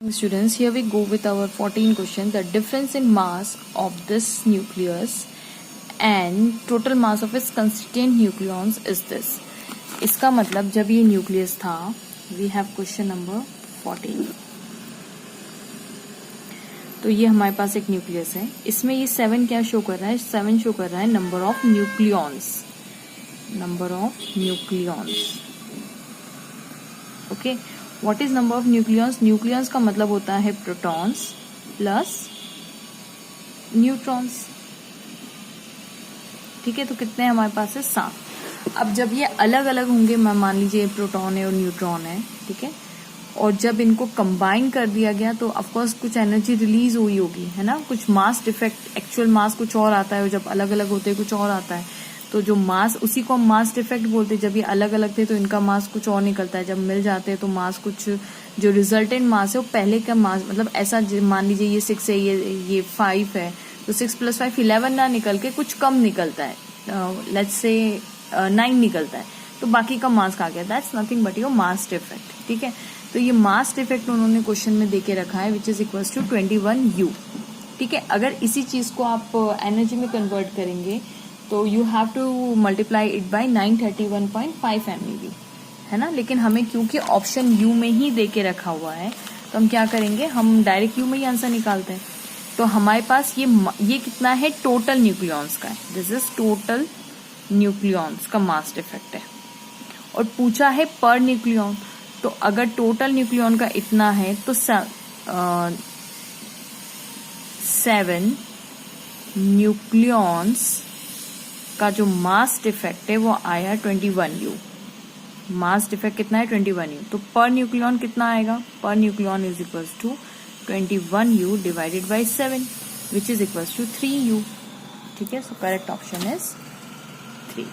Students, here we go with our 14 question. The difference in mass of this nucleus and total mass of its constituent nucleons is this. इसका मतलब जब ये nucleus था, we have question number 14. तो ये हमारे पास एक nucleus है. इसमें ये 7 क्या शो कर रहा है? 7 शो कर रहा है number of nucleons. Number of nucleons. Okay. What is number of nucleons? Nucleons का मतलब होता है प्रोटॉन्स प्लस न्यूट्रॉन्स. ठीक है. तो कितने हमारे पास है? 7. अब जब ये अलग अलग होंगे, मान लीजिए प्रोटॉन है और न्यूट्रॉन है, ठीक है, और जब इनको कंबाइन कर दिया गया तो ऑफकोर्स कुछ एनर्जी रिलीज हुई होगी, है ना. कुछ मास डिफेक्ट, एक्चुअल मास कुछ और आता है और जब अलग अलग होते हैं कुछ और आता है. तो जो मास, उसी को हम मास डिफेक्ट बोलते हैं. जब ये अलग अलग थे तो इनका मास कुछ और निकलता है, जब मिल जाते हैं तो मास कुछ, जो रिजल्टेंट मास है वो पहले का मास, मतलब ऐसा मान लीजिए ये 6 है, ये 5 है, तो 6 + 5 11 ना निकल के कुछ कम निकलता है, लेट्स से 9 निकलता है, तो बाकी का मास कहा गया. That's nothing but your mass defect. ठीक है. तो ये मास डिफेक्ट उन्होंने क्वेश्चन में देके रखा है, which is equals to 21 U. ठीक है. अगर इसी चीज को आप एनर्जी में कन्वर्ट करेंगे तो you have to multiply it by 931.5 MeV, है ना. लेकिन हमें क्योंकि ऑप्शन यू में ही दे के रखा हुआ है तो हम क्या करेंगे, हम डायरेक्ट यू में ही आंसर निकालते हैं. तो हमारे पास ये कितना है? टोटल न्यूक्लियॉन्स का है. दिस इज टोटल न्यूक्लियॉन्स का मास डिफेक्ट है और पूछा है पर न्यूक्लियॉन. तो अगर टोटल न्यूक्लियॉन का इतना है तो 7 न्यूक्लियॉन्स का जो मास डिफेक्ट है वो आया 21 U. मास डिफेक्ट कितना है? 21 U. तो पर न्यूक्लियॉन कितना आएगा? पर nucleon is equals to 21 U divided by 7 which is equals to 3 U. ठीक है. So correct option is 3.